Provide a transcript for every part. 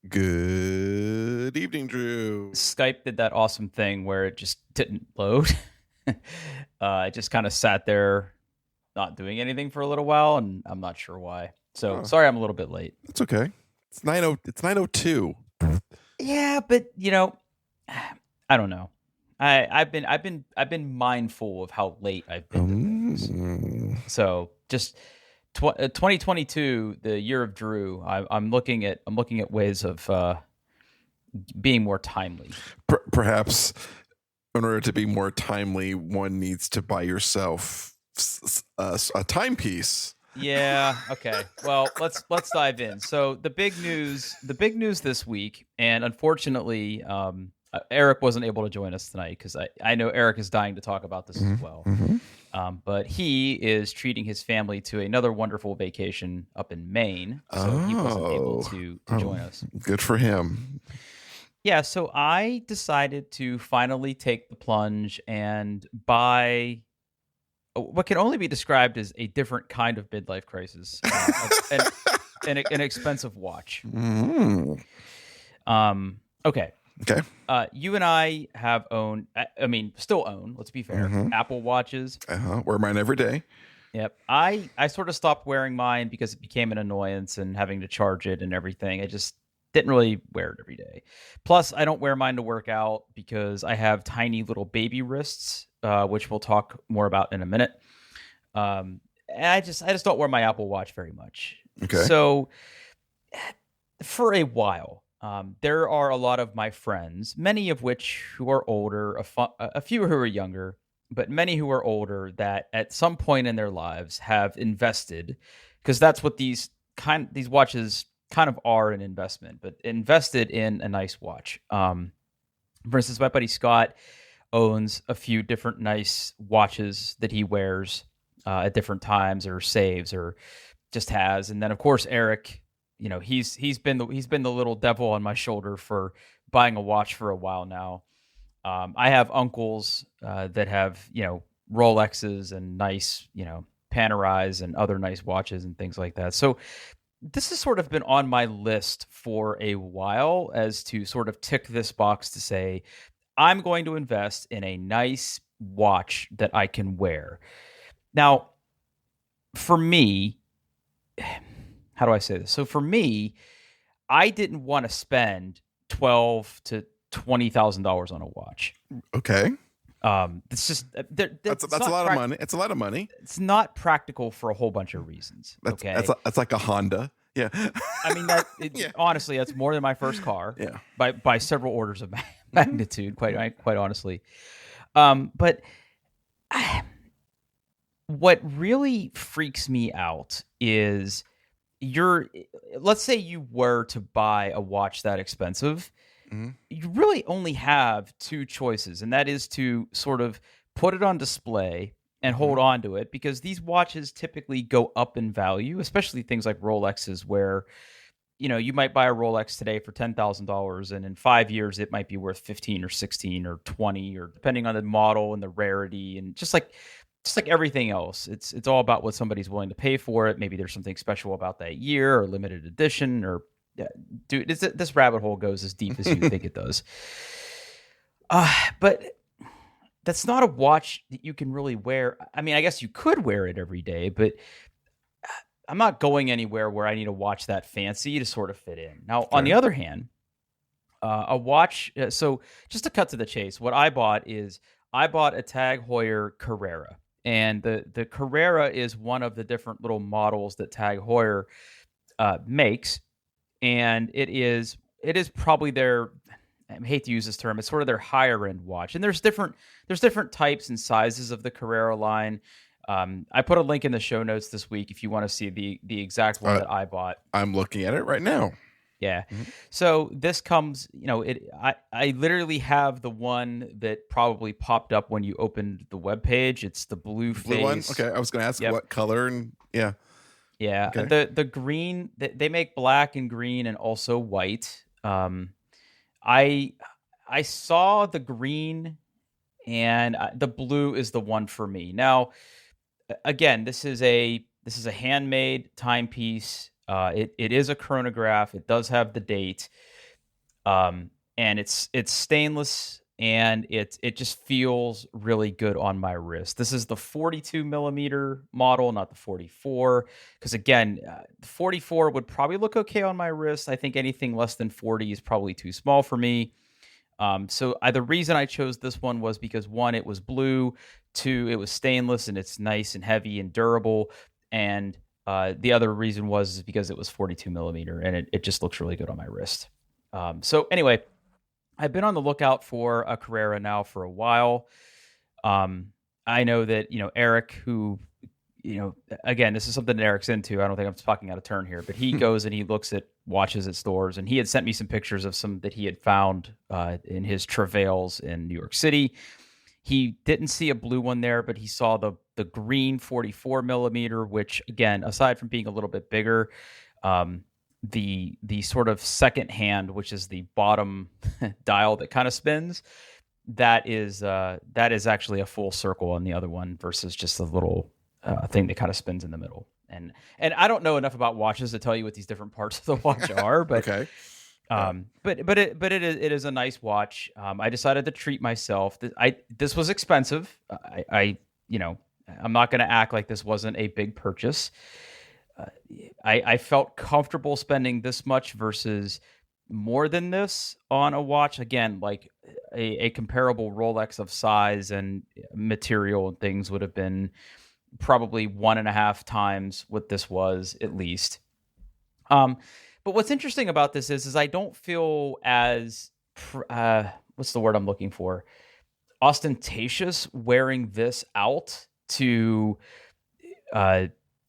Good evening, Drew. Skype did that awesome thing where it just didn't load. It just kind of sat there, not doing anything for a little while, and I'm not sure why. So Oh, sorry, I'm a little bit late. that's okay. It's 9:02. Yeah, but I don't know. I've been mindful of how late I've been to things. So just 2022, the year of Drew. I'm looking at ways of being more timely. Perhaps in order to be more timely, one needs to buy yourself a timepiece. Yeah. Okay. Well, let's dive in. So the big news this week, and unfortunately, Eric wasn't able to join us tonight because I know Eric is dying to talk about this as well. Mm-hmm. But he is treating his family to another wonderful vacation up in Maine, so he wasn't able Oh, to join us. good for him. Yeah. So I decided to finally take the plunge and buy what can only be described as a different kind of midlife crisis, an expensive watch. Mm. Okay. Okay. You and I have owned, I mean, still own, let's be fair, Mm-hmm. Apple Watches. Wear mine every day. Yep. I sort of stopped wearing mine because it became an annoyance and having to charge it and everything. I just didn't really wear it every day. Plus, I don't wear mine to work out because I have tiny little baby wrists, which we'll talk more about in a minute. And I just don't wear my Apple Watch very much. Okay. So for a while, there are a lot of my friends, many of which who are older, a few who are younger, but many who are older that at some point in their lives have invested, because that's what these watches kind of are an investment, but invested in a nice watch. For instance, my buddy Scott owns a few different nice watches that he wears at different times or saves or just has. And then of course Eric, he's been the little devil on my shoulder for buying a watch for a while now. I have uncles that have Rolexes and nice Panerais and other nice watches and things like that. So this has sort of been on my list for a while as to sort of tick this box to say I'm going to invest in a nice watch that I can wear. Now, for me, how do I say this? So for me, I didn't want to spend $12,000 to $20,000 on a watch. Okay. It's just That's a lot of money. It's a lot of money. It's not practical for a whole bunch of reasons. That's Okay, that's like a Honda. Yeah. I mean Yeah. honestly, that's more than my first car Yeah. by several orders of Mhm. magnitude. Quite honestly, but what really freaks me out is you're let's say you were to buy a watch that expensive, Mhm. you really only have two choices, and that is to sort of put it on display and hold Mhm. on to it because these watches typically go up in value, especially things like Rolexes, where you might buy a Rolex today for $10,000, and in 5 years it might be worth 15 or 16 or 20, or depending on the model and the rarity, and just like everything else, it's all about what somebody's willing to pay for it. Maybe there's something special about that year or limited edition or yeah, dude, this rabbit hole goes as deep as you think it does. But that's not a watch that you can really wear. I mean, I guess you could wear it every day, but I'm not going anywhere where I need a watch that fancy to sort of fit in. Now, on the Okay. other hand, a watch. So, just to cut to the chase, what I bought is I bought a Tag Heuer Carrera, and the Carrera is one of the different little models that Tag Heuer makes, and it is probably their, I hate to use this term, it's sort of their higher end watch. And there's different types and sizes of the Carrera line. I put a link in the show notes this week if you want to see the exact one Uh, that I bought. I'm looking at it right now. Yeah. Mhm. So this comes, I literally have the one that probably popped up when you opened the web page. It's the blue Blue one. face. Okay. I was going to ask Yep. what color and yeah. Yeah. Okay. The green, they make black and green and also white. I I saw the green, and the blue is the one for me. Now, again, this is a handmade timepiece. It is a chronograph. It does have the date, and it's stainless, and it just feels really good on my wrist. This is the 42 millimeter model, not the 44, because again, the 44 would probably look okay on my wrist. I think anything less than 40 is probably too small for me. The reason I chose this one was because one, it was blue, two, it was stainless and it's nice and heavy and durable, and the other reason was because it was 42 millimeter and it just looks really good on my wrist. So anyway, I've been on the lookout for a Carrera now for a while. I know that, Eric, who, again, this is something that Eric's into. I don't think I'm talking out of turn here, but he goes and he looks at watches at stores, and he had sent me some pictures of some that he had found in his travails in New York City. He didn't see a blue one there, but he saw the green 44 millimeter, which again, aside from being a little bit bigger, the sort of second hand, which is the bottom dial that kind of spins, that is actually a full circle on the other one versus just a little thing that kind of spins in the middle. And I don't know enough about watches to tell you what these different parts of the watch are, but Okay. It is a nice watch. I decided to treat myself. This was expensive. I'm not going to act like this wasn't a big purchase. I felt comfortable spending this much versus more than this on a watch. Again, like a comparable Rolex of size and material and things would have been probably 1.5 times what this was, at least. But what's interesting about this is I don't feel as what's the word I'm looking for? Ostentatious wearing this out to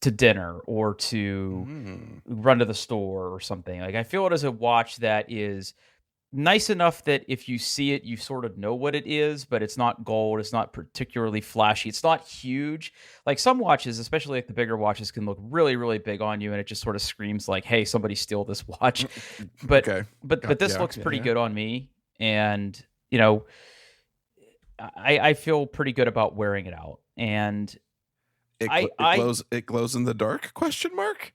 dinner or to run to the store or something. Like, I feel it as a watch that is nice enough that if you see it, you sort of know what it is, but it's not gold. It's not particularly flashy. It's not huge. Like some watches, especially like the bigger watches, can look really, really big on you, and it just sort of screams like, "Hey, somebody steal this watch." But Okay. but this looks pretty good on me, and I feel pretty good about wearing it out. And it glows in the dark? Question mark.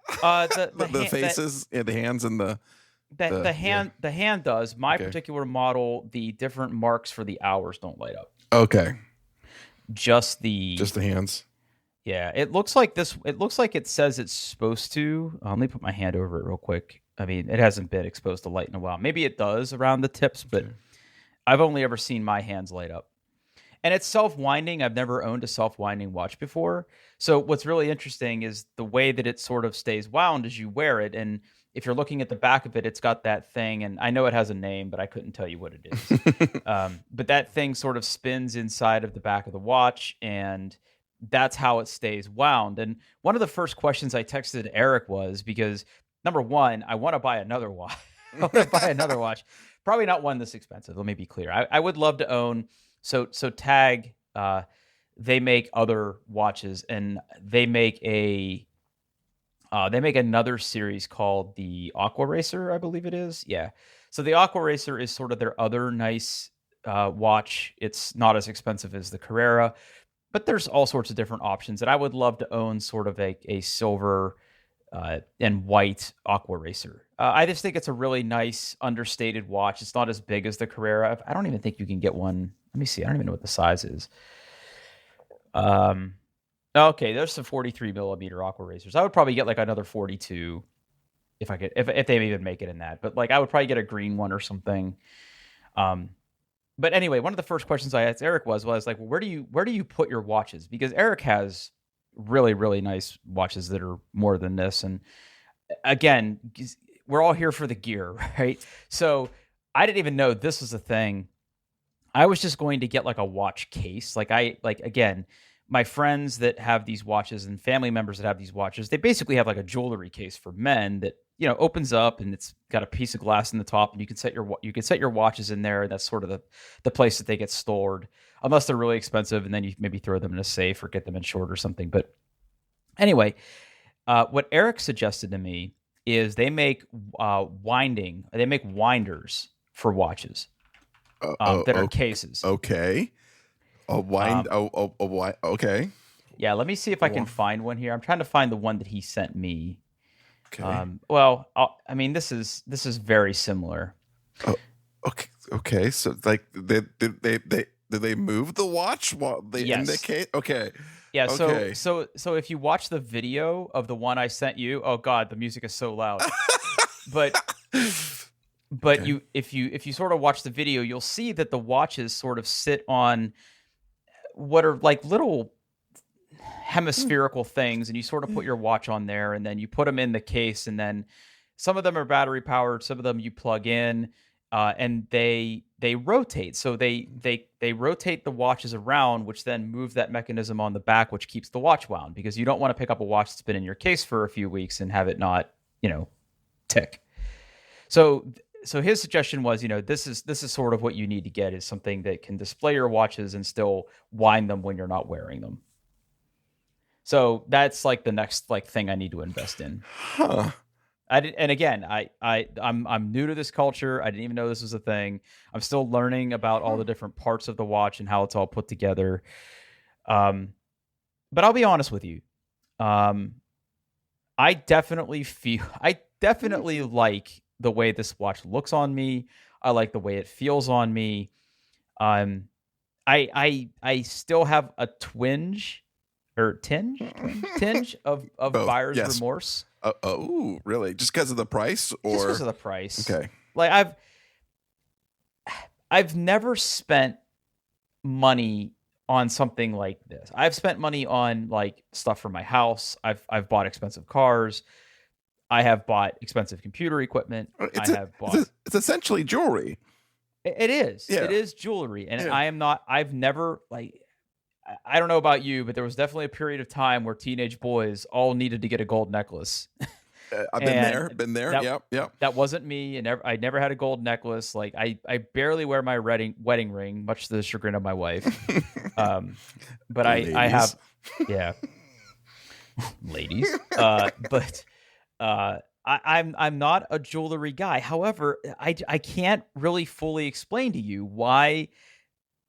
The faces and the hands and the hand does. My particular model, the different marks for the hours don't light up. Okay. Just the hands. Yeah, it looks like this. It looks like it says it's supposed to. Let me put my hand over it real quick. I mean, it hasn't been exposed to light in a while. Maybe it does around the tips, but I've only ever seen my hands light up. And it's self-winding. I've never owned a self-winding watch before. So what's really interesting is the way that it sort of stays wound as you wear it. And if you're looking at the back of it, it's got that thing. And I know it has a name, but I couldn't tell you what it is. But that thing sort of spins inside of the back of the watch, and that's how it stays wound. And one of the first questions I texted Eric was because, number one, I want to buy another watch. I want to buy another watch. Probably not one this expensive. Let me be clear. I would love to own. So Tag, they make other watches, and they make another series called the Aqua Racer, I believe it is. Yeah. So the Aqua Racer is sort of their other nice watch. It's not as expensive as the Carrera, but there's all sorts of different options. And I would love to own sort of a silver and white Aqua Racer. I just think it's a really nice, understated watch. It's not as big as the Carrera. I don't even think you can get one. Let me see. I don't even know what the size is. Okay, there's some 43 millimeter Aqua Racers. I would probably get like another 42 if I could, if they even make it in that. But like, I would probably get a green one or something. But anyway, one of the first questions I asked Eric was like, well, where do you put your watches? Because Eric has really, really nice watches that are more than this. And again, we're all here for the gear, right? So I didn't even know this was a thing. I was just going to get like a watch case. Again, my friends that have these watches and family members that have these watches, they basically have like a jewelry case for men that, opens up, and it's got a piece of glass in the top, and you can set your watches in there. And that's sort of the place that they get stored, unless they're really expensive, and then you maybe throw them in a safe or get them insured or something. But anyway, what Eric suggested to me is they make winders for watches that are cases. Okay. Okay. Yeah, let me see if I can find one here. I'm trying to find the one that he sent me. Okay. I mean, this is very similar. Oh, okay. Okay. So like did they move the watch while they Yes. indicate? Okay. Yeah, so Okay. so so if you watch the video of the one I sent you, oh god, the music is so loud. But but Okay. you if you sort of watch the video, you'll see that the watches sort of sit on what are like little Hmm, hemispherical things, and you sort of put your watch on there, and then you put them in the case, and then some of them are battery powered, some of them you plug in, and they rotate. So they rotate the watches around, which then move that mechanism on the back, which keeps the watch wound, because you don't want to pick up a watch that's been in your case for a few weeks and have it not, tick. So so his suggestion was, this is sort of what you need to get, is something that can display your watches and still wind them when you're not wearing them. So that's like the next like thing I need to invest in. Huh. And again, I'm new to this culture. I didn't even know this was a thing. I'm still learning about all Huh. the different parts of the watch and how it's all put together. Um, but I'll be honest with you. Um, I Hmm. definitely like the way this watch looks on me. I like the way it feels on me. Um, I still have a twinge or tinge of Both. buyer's Yes. remorse Oh, really? Just because of the price, just because or of the price. okay? Like I've never spent money on something like this. I've spent money on like stuff for my house. I've bought expensive cars. I have bought expensive computer equipment. I have bought It's essentially jewelry. it is. It Yeah. is jewelry. And Yeah. I've never like I don't know about you, but there was definitely a period of time where teenage boys all needed to get a gold necklace. I've been And there. Been there. that Yep. Yep. that wasn't me, and I never had a gold necklace. Like I barely wear my wedding ring, much to the chagrin of my wife. Um, but I Ladies. have, yeah, ladies. But I'm not a jewelry guy. However, I can't really fully explain to you why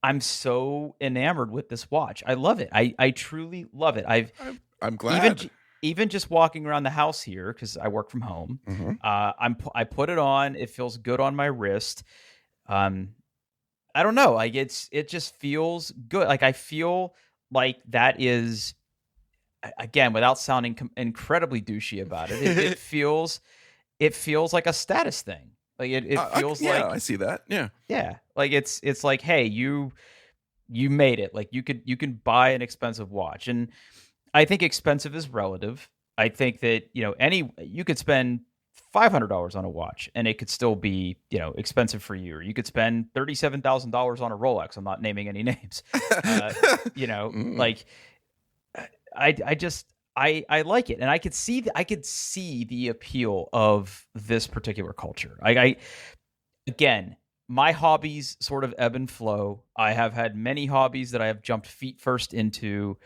I'm so enamored with this watch. I love it. I truly love it. I've I'm even glad. j even just walking around the house here, because I work from home, Hmm. I put it on, it feels good on my wrist. Um, I don't know, like, it just feels good, like, I feel like that is again, without sounding incredibly douchey about it, it feels like a status thing. Like, it feels Yeah, like I see that. Yeah. yeah, like, it's like, "Hey, you made it." Like, you can buy an expensive watch, and I think expensive is relative. I think that, you could spend $500 on a watch and it could still be, expensive for you. Or you could spend $37,000 on a Rolex. I'm not naming any names. Uh, Mm. like I just I like it, and I could see the appeal of this particular culture. I again, my hobbies sort of ebb and flow. I have had many hobbies that I have jumped feet first into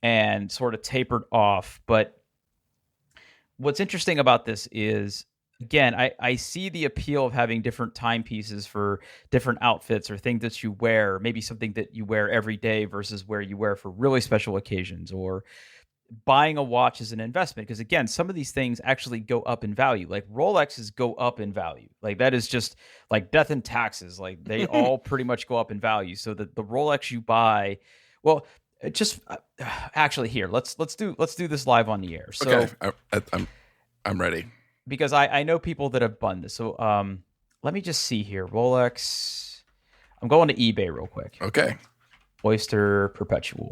and sort of tapered off. But what's interesting about this is, again, I see the appeal of having different timepieces for different outfits or things that you wear, maybe something that you wear every day versus where you wear for really special occasions, or buying a watch as an investment, because again, some of these things actually go up in value. Like Rolexes go up in value. Like that is just like death and taxes. Like they all pretty much go up in value. So that the Rolex you buy, well, just actually here, let's do this live on the air. Okay, So I'm ready. because I know people that have done this. So let me just see here. Rolex. I'm going to eBay real quick. Okay. Oyster Perpetual.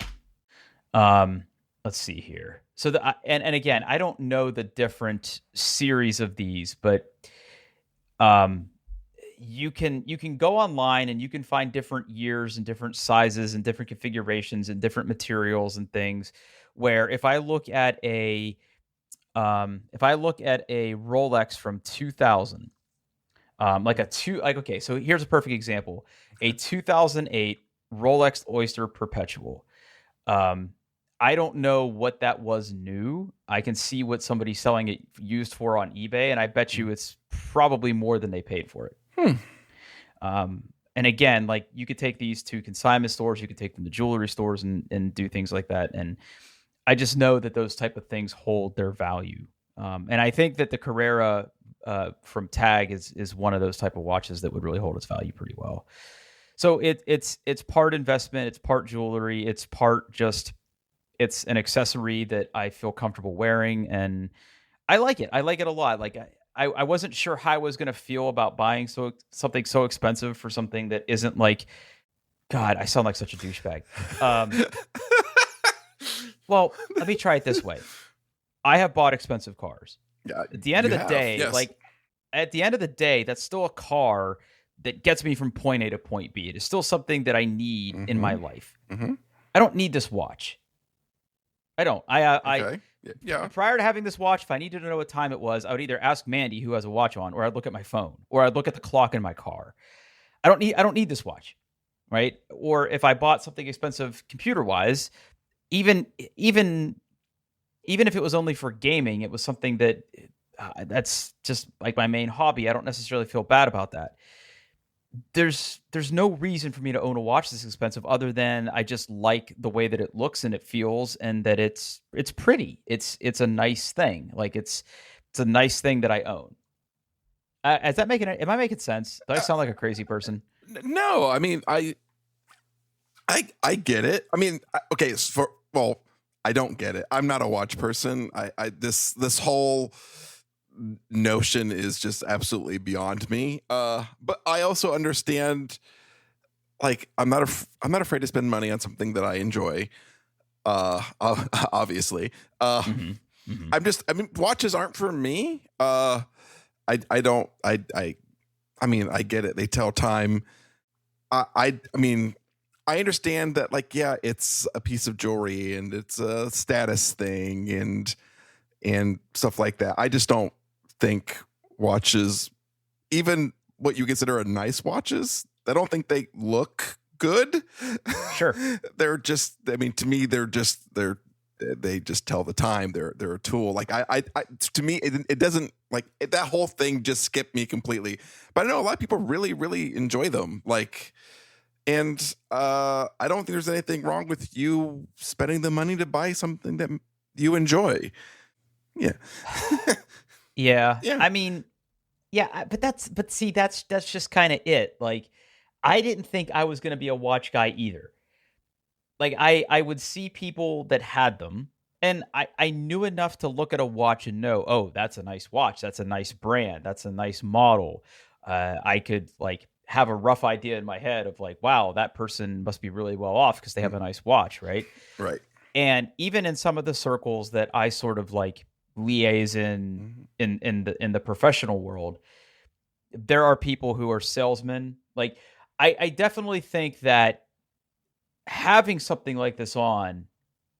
Um, let's see here. So and again, I don't know the different series of these, but um, you can go online and you can find different years and different sizes and different configurations and different materials and things. Where if I look at a Rolex from 2000, like okay, so here's a perfect example: a 2008 Rolex Oyster Perpetual. Um, I don't know what that was new. I can see what somebody's selling it used for on eBay, and I bet you it's probably more than they paid for it. Hmm. And again, like you could take these to consignment stores, you could take them to jewelry stores and do things like that. And I just know that those type of things hold their value. And I think that the Carrera from Tag is one of those type of watches that would really hold its value pretty well. So it's part investment, it's part jewelry, it's part just it's an accessory that I feel comfortable wearing, and I like it. I like it a lot. Like I wasn't sure how I was going to feel about buying something so expensive for something that isn't like. God, I sound like such a douchebag. Well, let me try it this way. I have bought expensive cars. Yeah, At the end of you the have, day, yes. like at the end of the day, that's still a car that gets me from point A to point B. It is still something that I need in my life. I don't need this watch. I don't. Okay. Yeah. Prior to having this watch, if I needed to know what time it was, I would either ask Mandy, who has a watch on, or I'd look at my phone, or I'd look at the clock in my car. I don't need this watch, right? Or if I bought something expensive computer wise, even if it was only for gaming, it was something that that's just like my main hobby. I don't necessarily feel bad about that. There's no reason for me to own a watch this expensive other than I just like the way that it looks and it feels, and that it's pretty. It's a nice thing. Like it's a nice thing that I own. Is that making it? Am I making sense? Do I sound like a crazy person? No, I mean, I get it. I mean, okay, I don't get it. I'm not a watch person. This whole notion is just absolutely beyond me. But I also understand, like, I'm not afraid to spend money on something that I enjoy. Obviously. I mean, watches aren't for me. I mean, I get it. They tell time. I mean, I understand that, like, yeah, it's a piece of jewelry and it's a status thing and stuff like that. I just don't think watches, even what you consider a nice watches, I don't think they look good. Sure. They're just, I mean, to me, they just tell the time. They're a tool. Like to me, it doesn't, like, that whole thing just skipped me completely. But I know a lot of people really, really enjoy them. Like, and I don't think there's anything wrong with you spending the money to buy something that you enjoy. Yeah. Yeah. Yeah. I mean, yeah, but see, that's just kind of it. Like, I didn't think I was going to be a watch guy either. Like, I would see people that had them, and I knew enough to look at a watch and know, oh, that's a nice watch. That's a nice brand. That's a nice model. I could, like, have a rough idea in my head of, like, wow, that person must be really well off because they have a nice watch, right? Right. And even in some of the circles that I sort of, like, liaise in the professional world, there are people who are salesmen. Like, I definitely think that having something like this on,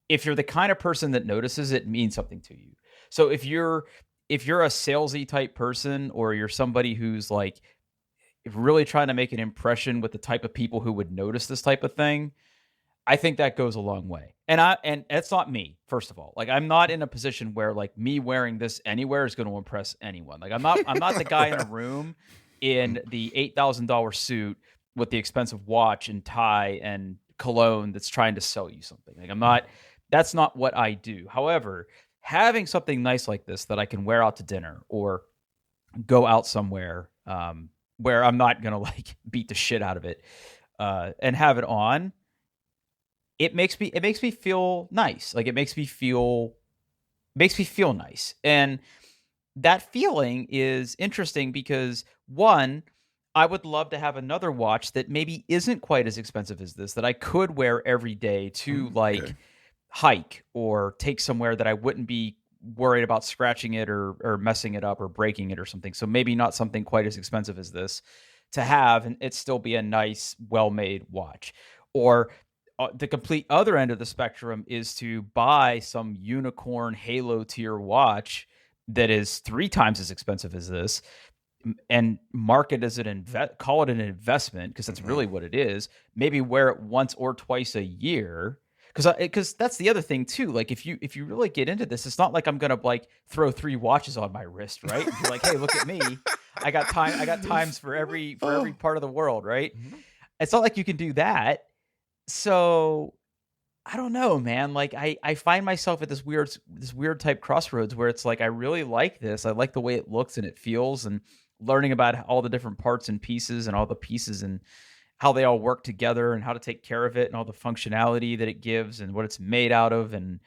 if you're the kind of person that notices it, means something to you. So if you're a salesy type person, or you're somebody who's, like, really trying to make an impression with the type of people who would notice this type of thing, I think that goes a long way. And it's not me, first of all. Like, I'm not in a position where, like, me wearing this anywhere is going to impress anyone. Like, I'm not the guy in a room in the $8,000 suit with the expensive watch and tie and cologne that's trying to sell you something. Like, that's not what I do. However, having something nice like this that I can wear out to dinner or go out somewhere where I'm not going to, like, beat the shit out of it and have it on, it makes me feel nice. Like, it makes me feel nice. And that feeling is interesting because, one, I would love to have another watch that maybe isn't quite as expensive as this, that I could wear every day to, like, hike or take somewhere that I wouldn't be worried about scratching it or messing it up or breaking it or something. So maybe not something quite as expensive as this to have, and it still be a nice, well-made watch. Or the complete other end of the spectrum is to buy some unicorn Halo tier watch that is 3 times as expensive as this, and market as call it an investment, because that's really what it is. Maybe wear it once or twice a year. Because that's the other thing too. Like, if you really get into this, it's not like I'm gonna, like, throw 3 watches on my wrist, right? And be like, hey, look at me. I got times for every part of the world, right? It's not like you can do that. So I don't know, man. Like I find myself at this weird type crossroads where it's like I really like this. I like the way it looks and it feels, and learning about all the different parts and pieces and all the pieces and how they all work together and how to take care of it and all the functionality that it gives and what it's made out of. And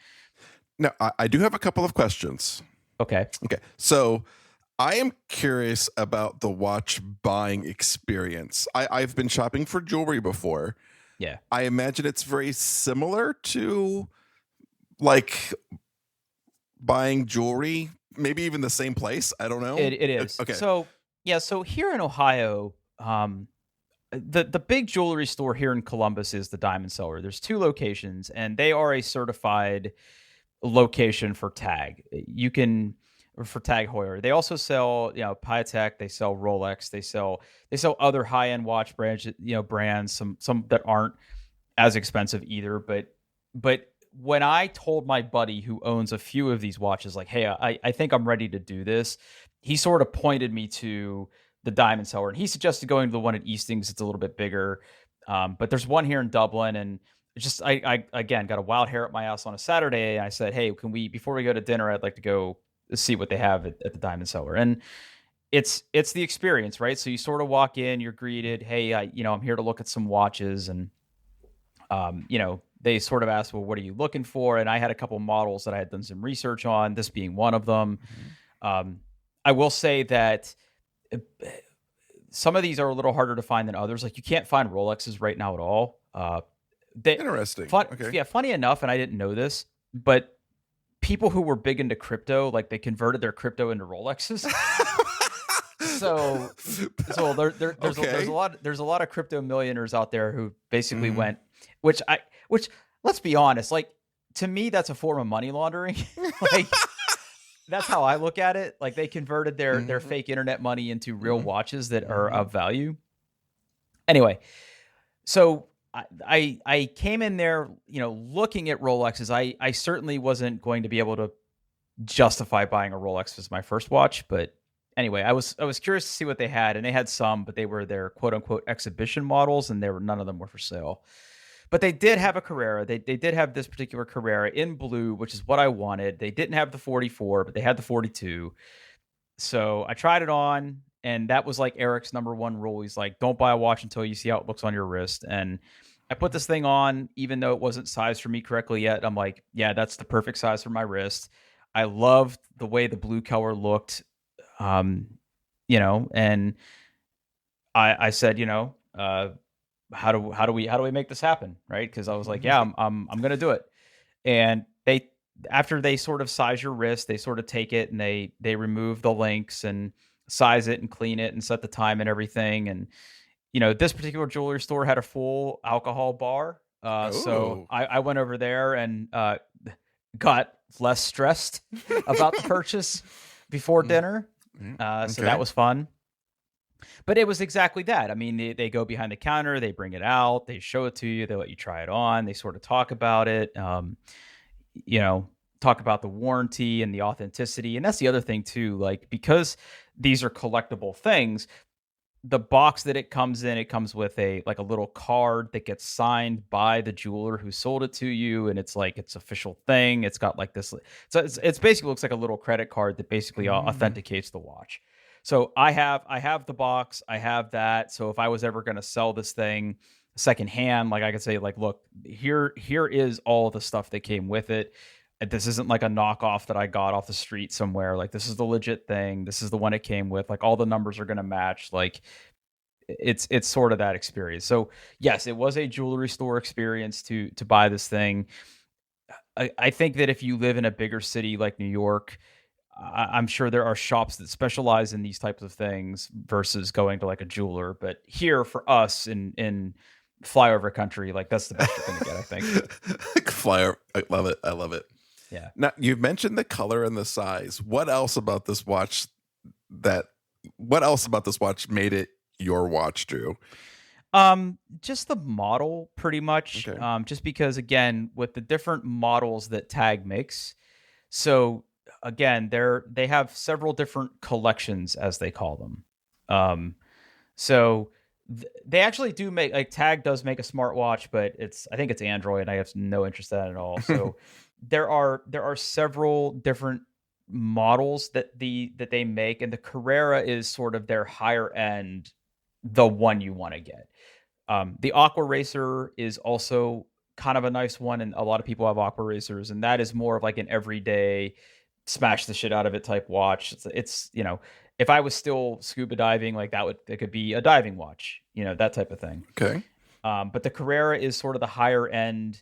Now, I do have a couple of questions. okay. Okay, so I am curious about the watch buying experience. I've been shopping for jewelry before. Yeah. I imagine it's very similar to like buying jewelry, maybe even the same place. I don't know. It is. Okay. So yeah, so here in Ohio, the big jewelry store here in Columbus is the Diamond Cellar. There's two locations, and they are a certified location for Tag. You can or for Tag Heuer. They also sell, Patek. They sell Rolex. They sell other high end watch brands. Brands. Some that aren't as expensive either. But when I told my buddy who owns a few of these watches, like, hey, I think I'm ready to do this, he sort of pointed me to the Diamond Cellar, and he suggested going to the one at Eastings. It's a little bit bigger, but there's one here in Dublin, and it's just I again got a wild hair at my house on a Saturday. And I said, hey, can we before we go to dinner? I'd like to go see what they have at the Diamond Cellar, and it's the experience, right? So you sort of walk in, you're greeted, hey, I'm here to look at some watches, and they sort of asked, well, what are you looking for? And I had a couple models that I had done some research on, this being one of them. I will say that uh, some of these are a little harder to find than others. Like you can't find Rolexes right now at all. Interesting. Okay. Yeah, funny enough, and I didn't know this, but people who were big into crypto, like they converted their crypto into Rolexes. So, there's Okay. a lot of crypto millionaires out there who basically went, which let's be honest, like to me that's a form of money laundering. Like that's how I look at it. Like they converted their Mhm. fake internet money into real Mhm. watches that are Mhm. of value. Anyway, so I came in there, looking at Rolexes. I certainly wasn't going to be able to justify buying a Rolex as my first watch, but anyway, I was curious to see what they had, and they had some, but they were their quote unquote exhibition models, and none of them were for sale. But they did have a Carrera. They did have this particular Carrera in blue, which is what I wanted. They didn't have the 44, but they had the 42. So I tried it on, and that was like Eric's number one rule. He's like, don't buy a watch until you see how it looks on your wrist. And I put this thing on, even though it wasn't sized for me correctly yet. I'm like, yeah, that's the perfect size for my wrist. I loved the way the blue color looked. Um, and I said, how do we make this happen, right? Because I was like, yeah, I'm gonna do it. And they after they sort of size your wrist, they sort of take it and they remove the links and size it and clean it and set the time and everything. And this particular jewelry store had a full alcohol bar, so Oh. I went over there and got less stressed about the purchase before Mm, dinner. So that Okay. was fun. But it was exactly that. I mean, they go behind the counter, they bring it out, they show it to you, they let you try it on, they sort of talk about it, you know, talk about the warranty and the authenticity. And that's the other thing too, like because these are collectible things, the box that it comes in, it comes with a little card that gets signed by the jeweler who sold it to you, and it's like it's official thing. It's got like this, so it's basically looks like a little credit card that basically Mm. authenticates the watch. So I have the box, I have that. So if I was ever going to sell this thing secondhand, like I could say, like, look, here is all the stuff that came with it. This isn't like a knockoff that I got off the street somewhere. Like this is the legit thing. This is the one it came with. Like all the numbers are going to match. Like it's sort of that experience. So yes, it was a jewelry store experience to buy this thing. I think that if you live in a bigger city like New York, I'm sure there are shops that specialize in these types of things versus going to like a jeweler. But here for us in flyover country, like that's the best you're going to get, I think. Flyer. I love it. I love it. Yeah. Now, you mentioned the color and the size. That what else about this watch made it your watch, Drew? Just the model pretty much. Okay. Just because again, with the different models that Tag makes, so again, they have several different collections as they call them. So They actually do make like Tag does make a smartwatch, but I think it's Android. And I have no interest in that at all. So there are several different models that they make, and the Carrera is sort of their higher end, the one you want to get. The Aqua Racer is also kind of a nice one, and a lot of people have Aqua Racers, and that is more of like an everyday smash the shit out of it type watch. It's if I was still scuba diving, like it could be a diving watch, that type of thing. Okay. But the Carrera is sort of the higher end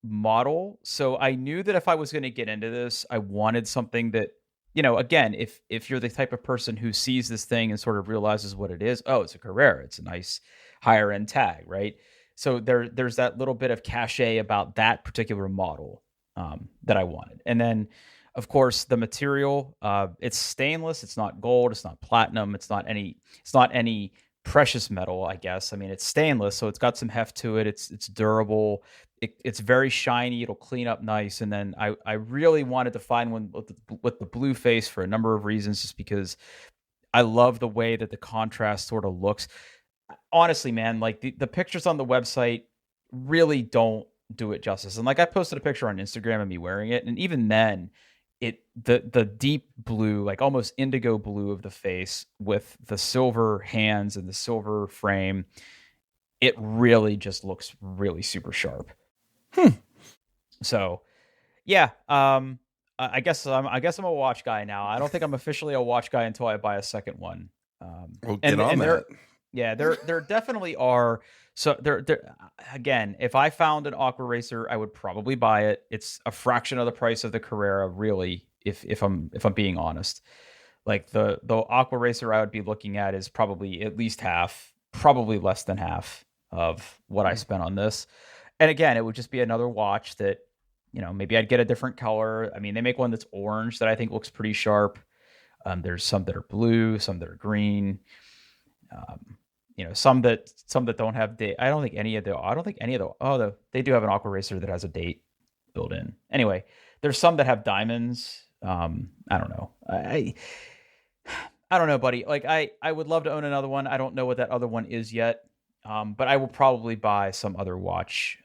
model. So I knew that if I was going to get into this, I wanted something that, again, if you're the type of person who sees this thing and sort of realizes what it is, oh, it's a Carrera, it's a nice higher end tag, right? So there's that little bit of cachet about that particular model that I wanted. And then, of course, the material, it's stainless, it's not gold, it's not platinum, it's not any precious metal, I guess. I mean, it's stainless, so it's got some heft to it. It's durable. It's very shiny. It'll clean up nice. And then I really wanted to find one with the blue face for a number of reasons, just because I love the way that the contrast sort of looks. Honestly, man, like the pictures on the website really don't do it justice. And like I posted a picture on Instagram of me wearing it, and even then, the deep blue, like almost indigo blue of the face with the silver hands and the silver frame, it really just looks really super sharp. So, yeah, I guess I'm a watch guy now. I don't think I'm officially a watch guy until I buy a second one. Well, get on that. There definitely are. So there again, if I found an Aqua Racer, I would probably buy it. It's a fraction of the price of the Carrera, really, if I'm being honest. Like the Aqua Racer I would be looking at is probably at least half, probably less than half of what I spent on this. And again, it would just be another watch that, maybe I'd get a different color. I mean, they make one that's orange that I think looks pretty sharp. There's some that are blue, some that are green. Some that don't have date. I don't think any of the. They do have an Aqua Racer that has a date built in. Anyway, there's some that have diamonds. I don't know. I don't know, buddy. Like I would love to own another one. I don't know what that other one is yet. But I will probably buy some other watch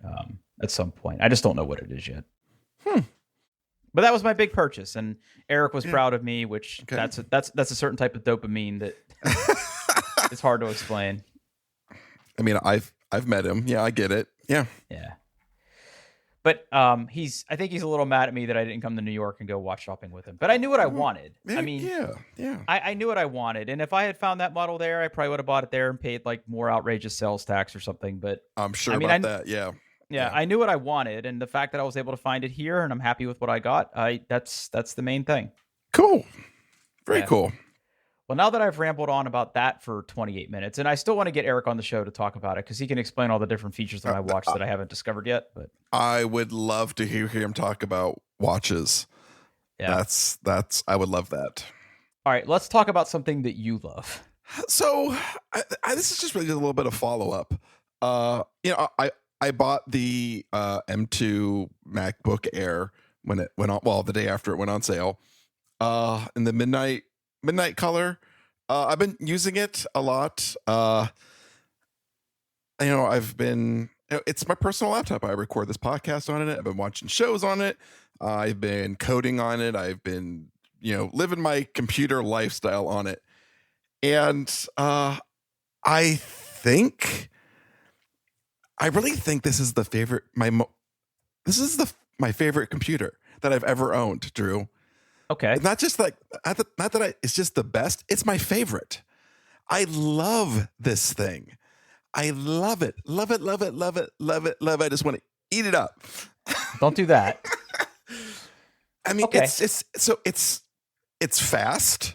at some point. I just don't know what it is yet. But that was my big purchase, and Eric was proud of me, which that's a certain type of dopamine that it's hard to explain. I mean, I've met him. Yeah, I get it. Yeah. But I think he's a little mad at me that I didn't come to New York and go watch shopping with him. But I knew what I wanted. I mean, yeah. I knew what I wanted, and if I had found that model there, I probably would have bought it there and paid like more outrageous sales tax or something. But I'm sure about that. Yeah. Yeah, I knew what I wanted, and the fact that I was able to find it here and I'm happy with what I got, that's the main thing. Cool. Very cool. Well, now that I've rambled on about that for 28 minutes, and I still want to get Eric on the show to talk about it because he can explain all the different features of my watch that I haven't discovered yet. But I would love to hear him talk about watches. Yeah, I would love that. All right, let's talk about something that you love. So this is just really a little bit of follow up. I bought the M2 MacBook Air when it went on. Well, the day after it went on sale, in the midnight color. I've been using it a lot. It's my personal laptop. I record this podcast on it. I've been watching shows on it. I've been coding on it. I've been, living my computer lifestyle on it. And I really think this is my favorite computer that I've ever owned, Drew. Okay. Not that it's just the best. It's my favorite. I love this thing. I love it. Love it, love it, love it, love it, love it. I just want to eat it up. Don't do that. I mean, it's fast.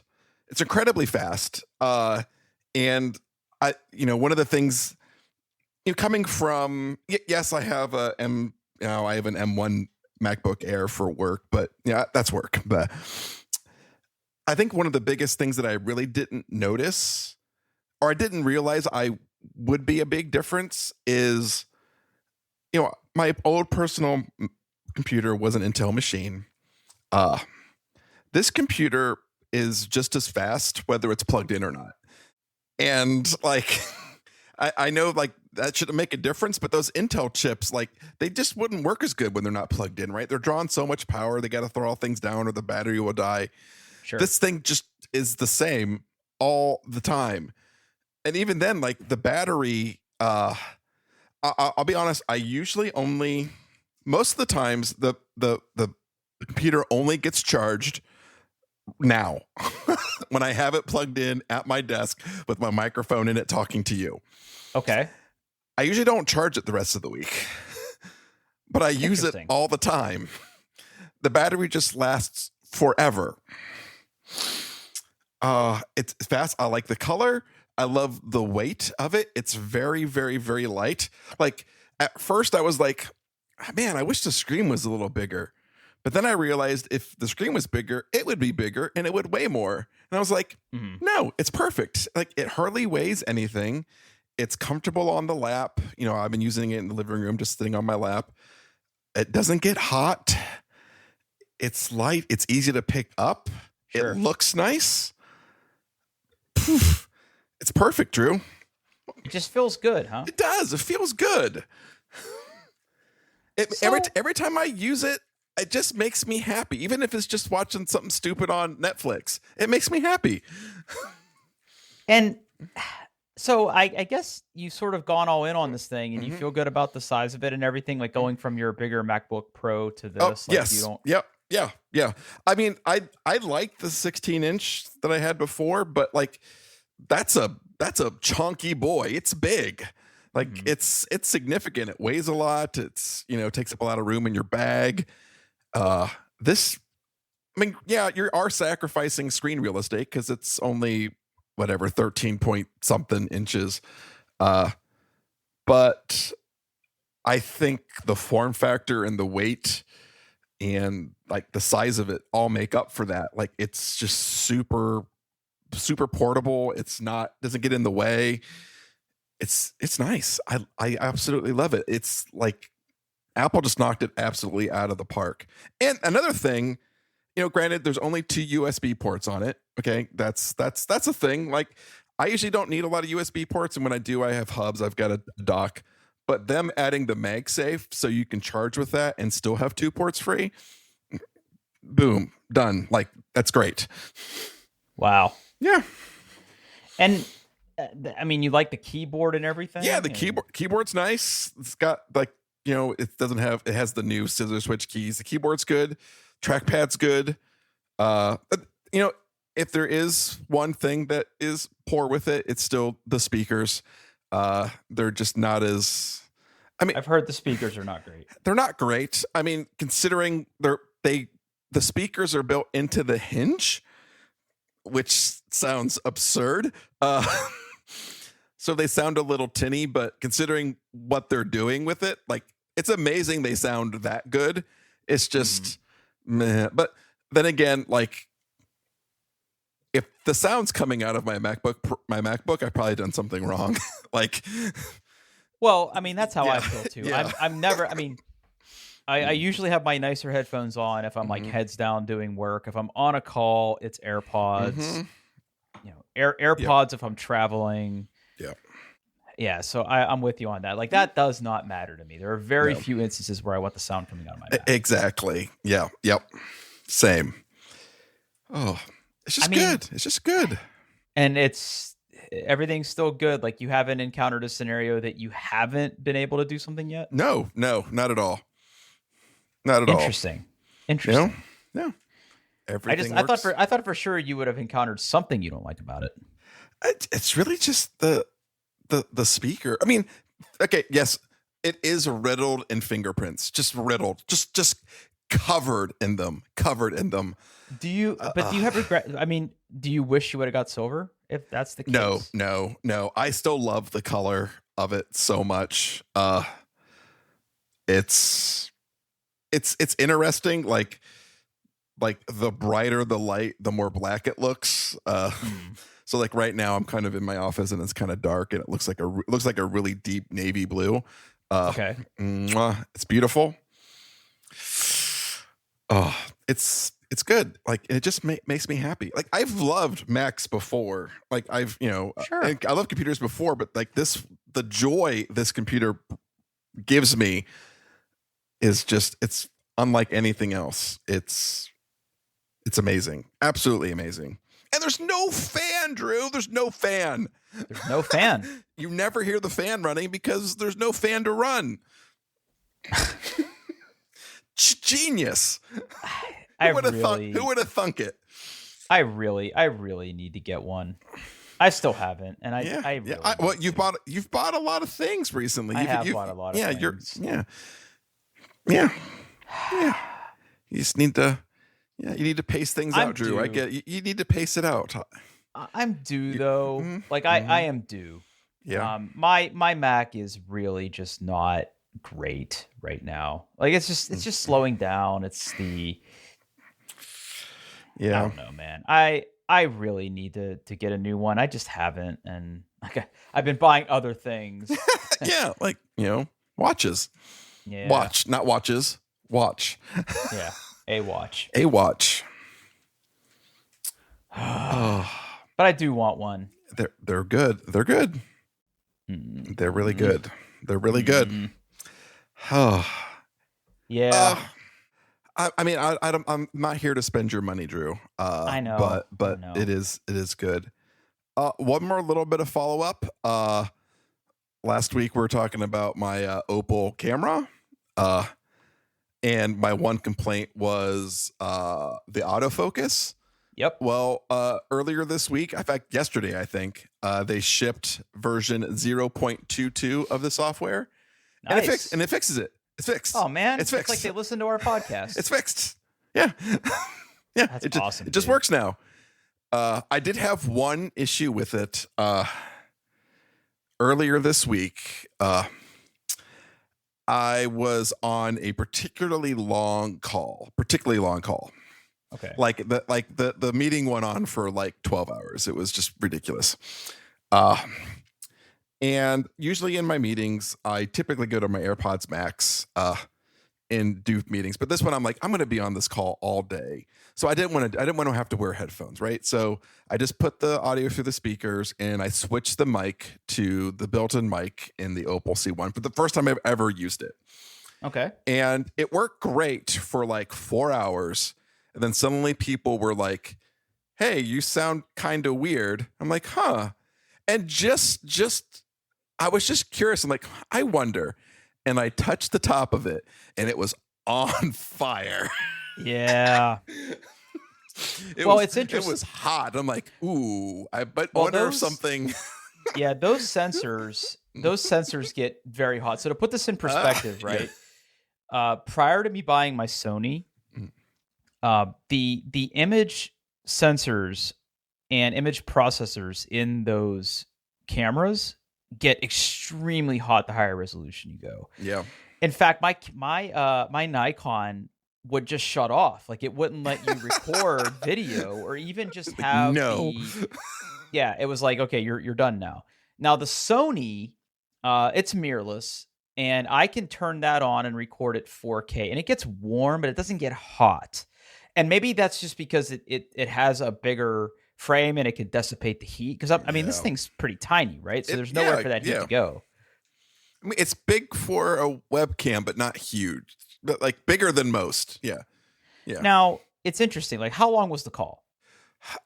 It's incredibly fast. And one of the things, coming from, yes, I have I have an M1 MacBook Air for work, but yeah, that's work. But I think one of the biggest things that I really didn't notice, or I didn't realize I would be a big difference, is, my old personal computer was an Intel machine. This computer is just as fast, whether it's plugged in or not. And I know like that shouldn't make a difference, but those Intel chips, like they just wouldn't work as good when they're not plugged in, right? They're drawing so much power, they got to throw all things down or the battery will die. Sure. This thing just is the same all the time. And even then, like the battery, I'll be honest, I usually only, most of the times, the computer only gets charged now when I have it plugged in at my desk with my microphone in it talking to you. Okay. I usually don't charge it the rest of the week, but I use it Interesting. all the time. The battery just lasts forever. It's fast. I like the color. I love the weight of it. It's very, very, very light. Like at first I was like, man, I wish the screen was a little bigger. But then I realized if the screen was bigger, it would be bigger and it would weigh more. And I was like, no, it's perfect. Like it hardly weighs anything. It's comfortable on the lap. You know, I've been using it in the living room, just sitting on my lap. It doesn't get hot. It's light. It's easy to pick up. Sure. It looks nice. Poof. It's perfect, Drew. It just feels good, huh? It does. It feels good. Every time I use it, it just makes me happy. Even if it's just watching something stupid on Netflix, it makes me happy. And so I guess you've sort of gone all in on this thing, and you feel good about the size of it and everything, like going from your bigger MacBook Pro to this. Oh, like yes. You don't... Yep. Yeah. I mean, I like the 16-inch that I had before, but like that's a chunky boy. It's big. Like it's significant. It weighs a lot. It's, takes up a lot of room in your bag. This, I mean, yeah, you are sacrificing screen real estate because it's only whatever 13 point something inches. But I think the form factor and the weight and like the size of it all make up for that. Like it's just super portable. It's not, doesn't get in the way. It's nice. I absolutely love it. It's like Apple just knocked it absolutely out of the park. And another thing, granted, there's only 2 USB ports on it. Okay, that's a thing. Like I usually don't need a lot of USB ports, and when I do, I have hubs. I've got a dock. But them adding the MagSafe so you can charge with that and still have 2 ports free, boom, done. Like that's great. Wow. Yeah. And I mean, you like the keyboard and everything? Yeah, the keyboard's nice. It's got like, it has the new scissor switch keys. The keyboard's good. Trackpad's good. If there is one thing that is poor with it, it's still the speakers. They're just not as, I've heard the speakers are not great. They're not great. I mean, considering the speakers are built into the hinge, which sounds absurd. So they sound a little tinny, but considering what they're doing with it, like it's amazing they sound that good. It's just meh. But then again, like if the sound's coming out of my MacBook, I've probably done something wrong. Like, well, I mean, that's how I feel too. Yeah. I'm never, I usually have my nicer headphones on if I'm like heads down doing work. If I'm on a call, it's AirPods. AirPods if I'm traveling. Yeah. Yeah, so I'm with you on that. Like that does not matter to me. There are very few instances where I want the sound coming out of my mouth. Exactly. Yeah. Yep. Same. Oh, it's just good. It's just good. And everything's still good. Like you haven't encountered a scenario that you haven't been able to do something yet? No, not at all. Not at all. Interesting. Yeah. Everything works. I thought for sure you would have encountered something you don't like about it. It's really just the speaker. I mean, okay, yes, it is riddled in fingerprints. Just riddled. Just covered in them. Do you have regret? I mean, do you wish you would have got silver if that's the case? No. I still love the color of it so much. It's interesting. Like the brighter the light, the more black it looks. So like right now, I'm kind of in my office and it's kind of dark and it looks like a really deep navy blue. Okay, it's beautiful. Oh, it's good. Like it just makes me happy. Like I've loved Macs before. Like I've sure. and I love computers before, but like this the joy this computer gives me is just, it's unlike anything else. It's amazing. Absolutely amazing. And there's no fan, Drew. There's no fan. There's no fan. You never hear the fan running because there's no fan to run. Genius. Who would have thunk it? I really need to get one. I still haven't, and I really well, you've bought a lot of things recently. I have bought a lot of things. Yeah. You just need to, you need to pace things out, Drew. Due. I get you need to pace it out. I'm due though. I am due. Yeah. My Mac is really just not great right now. Like it's just slowing down. It's the I don't know, man. I really need to get a new one. I just haven't, and I've been buying other things. Yeah, like watches. Yeah, watch, not watches. Watch. Yeah, a watch. A watch. But I do want one. They're good. They're good. Mm-hmm. They're really good. They're really good. Oh. Yeah. I mean, I'm not here to spend your money, Drew. I know, but it is good. One more little bit of follow up. Last week we were talking about my Opal camera, and my one complaint was the autofocus. Yep. Well, earlier this week, in fact, yesterday, I think they shipped version 0.22 of the software, Nice. and it fixes it. It's fixed. Oh man, it's fixed. It's like they listen to our podcast. It's fixed. Yeah. Yeah. That's awesome. It just works now. I did have one issue with it. Earlier this week, I was on a particularly long call. Okay. Like the meeting went on for like 12 hours. It was just ridiculous. And usually in my meetings, I typically go to my AirPods Max and do meetings. But this one, I'm like, I'm going to be on this call all day, so I didn't want to have to wear headphones, right? So I just put the audio through the speakers, and I switched the mic to the built-in mic in the Opal C1 for the first time I've ever used it. Okay. And it worked great for like 4 hours, and then suddenly people were like, "Hey, you sound kind of weird." I'm like, "Huh," and I was just curious. I'm like, I wonder. And I touched the top of it, and it was on fire. Yeah. It's interesting. It was hot. I'm like, ooh. I wonder if something. Yeah, those sensors get very hot. So to put this in perspective, right? Yeah. Prior to me buying my Sony, the image sensors and image processors in those cameras get extremely hot the higher resolution you go. Yeah. In fact, my Nikon would just shut off. Like it wouldn't let you record video or even just have yeah, it was like, okay, you're done now. Now the Sony, it's mirrorless, and I can turn that on and record at 4K, and it gets warm, but it doesn't get hot. And maybe that's just because it has a bigger frame and it can dissipate the heat. Because I mean, this thing's pretty tiny, right? So there's nowhere for that heat to go. I mean, it's big for a webcam, but not huge. But like bigger than most. Yeah. Yeah. Now it's interesting. Like, how long was the call?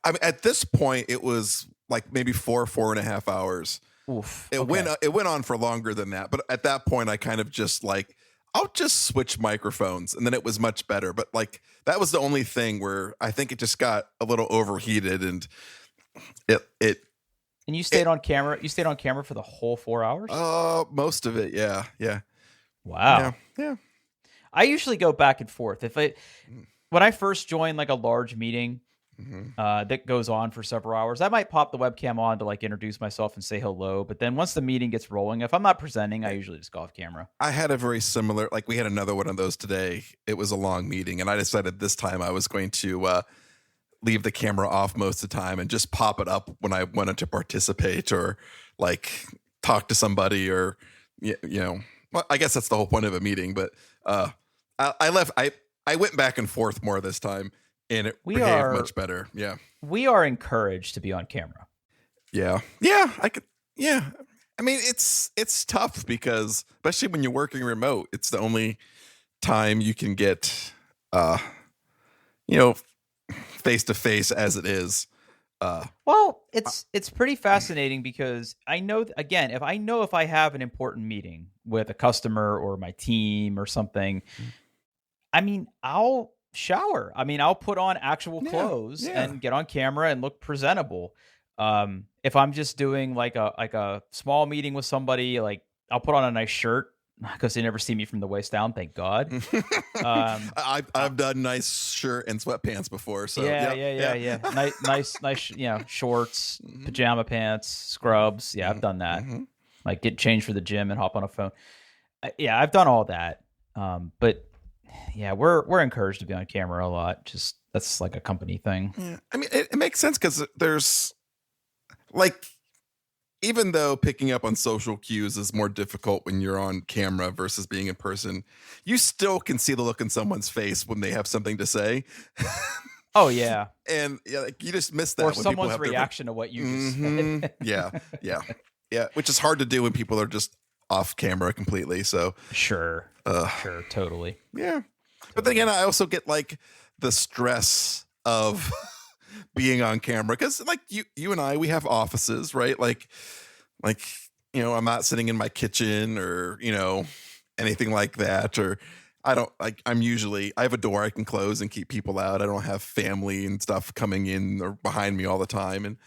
I mean, at this point, it was like maybe 4.5 hours. Oof. It went on for longer than that. But at that point, I kind of just like, I'll just switch microphones, and then it was much better. But like that was the only thing where I think it just got a little overheated, and it. And you stayed on camera. You stayed on camera for the whole 4 hours. Most of it, yeah. Wow. Yeah. I usually go back and forth. When I first join like a large meeting that goes on for several hours, I might pop the webcam on to like introduce myself and say hello. But then once the meeting gets rolling, if I'm not presenting, I usually just go off camera. I had a very similar, like we had another one of those today. It was a long meeting, and I decided this time I was going to leave the camera off most of the time and just pop it up when I wanted to participate or like talk to somebody or, well, I guess that's the whole point of a meeting, but I went back and forth more this time, and it behaved much better. Yeah. We are encouraged to be on camera. Yeah. I could. Yeah. I mean, it's tough because especially when you're working remote, it's the only time you can get, uh, you know, face to face as it is. Uh, Well, uh, it's pretty fascinating because I know again, if I have an important meeting with a customer or my team or something, I mean, I'll shower. I mean, I'll put on actual yeah, clothes yeah. and get on camera and look presentable. If I'm just doing like a small meeting with somebody, like I'll put on a nice shirt because they never see me from the waist down, thank God. Um, I've done nice shirt and sweatpants before, so Yeah, yep, yeah, yeah, yeah. yeah. Nice, shorts, Mhm, pajama pants, scrubs. Yeah, I've mhm, done that. mhm. Like get changed for the gym and hop on a phone. Yeah, I've done all that. But yeah, we're encouraged to be on camera a lot. Just that's like a company thing. Yeah, I mean, it makes sense because there's like even though picking up on social cues is more difficult when you're on camera versus being in person, you still can see the look in someone's face when they have something to say. Oh yeah, And yeah, like you just miss or that when people someone's have different. reaction to what you just said. Hmm. Yeah, yeah, yeah. Which is hard to do when people are just off camera completely. So, Sure, uh, sure, totally, yeah. But then again, totally. I also get like the stress of being on camera because, like you and I, we have offices, right? Like I'm not sitting in my kitchen or anything like that, or I don't like I'm usually I have a door I can close and keep people out. I don't have family and stuff coming in or behind me all the time. And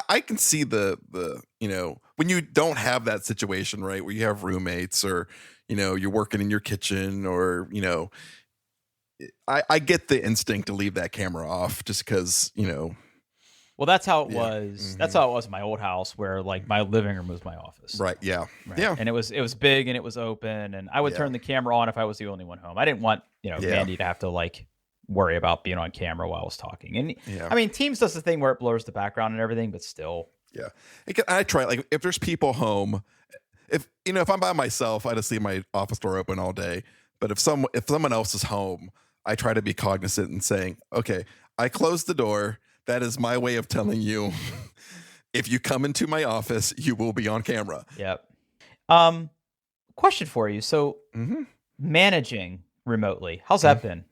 I can see the when you don't have that situation, right, where you have roommates or you're working in your kitchen or I get the instinct to leave that camera off just because Well, that's how it yeah. was. That's Hmm. how it was in my old house, where like my living room was my office. Right, yeah, Right, yeah, and it was big and it was open, and I would yeah, turn the camera on if I was the only one home. I didn't want, yeah, Mandy to have to, like, worry about being on camera while I was talking, and, yeah. I mean, Teams does the thing where it blurs the background and everything, but still. Yeah. I try like if there's people home, if I'm by myself, I just leave my office door open all day. But if someone else is home, I try to be cognizant and saying, okay, I closed the door. That is my way of telling you if you come into my office, you will be on camera. Yep. Um, Question for you, so Hmm. managing remotely, how's that been?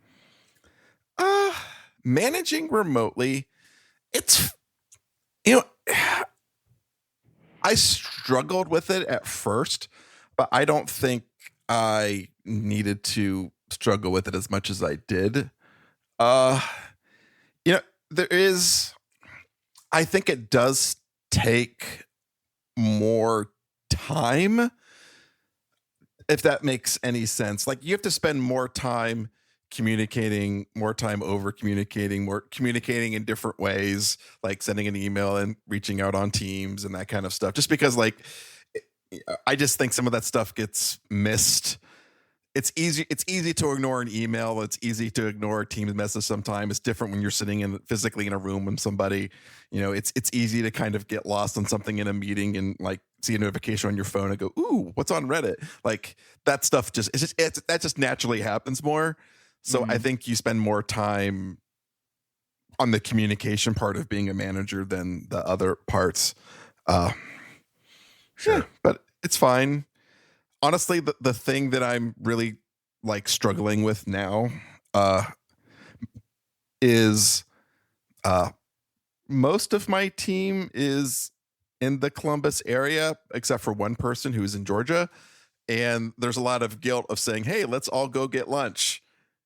Uh Managing remotely, it's you know I struggled with it at first, but I don't think I needed to struggle with it as much as I did. Uh, you know, there is, I think it does take more time, if that makes any sense. Like, you have to spend more time communicating, more time over communicating, more communicating in different ways, like sending an email and reaching out on Teams and that kind of stuff. Just because, like, I just think some of that stuff gets missed. It's easy to ignore an email. It's easy to ignore a Teams message sometimes. It's different when you're sitting in physically in a room with somebody. It's easy to kind of get lost on something in a meeting and like see a notification on your phone and go, "Ooh, what's on Reddit?" Like that stuff that just naturally happens more. So I Mhm. think you spend more time on the communication part of being a manager than the other parts. Uh Yeah. sure. But it's fine. Honestly, the thing that I'm really like struggling with now uh is uh most of my team is in the Columbus area except for one person who's in Georgia, and there's a lot of guilt of saying, "Hey, let's all go get lunch."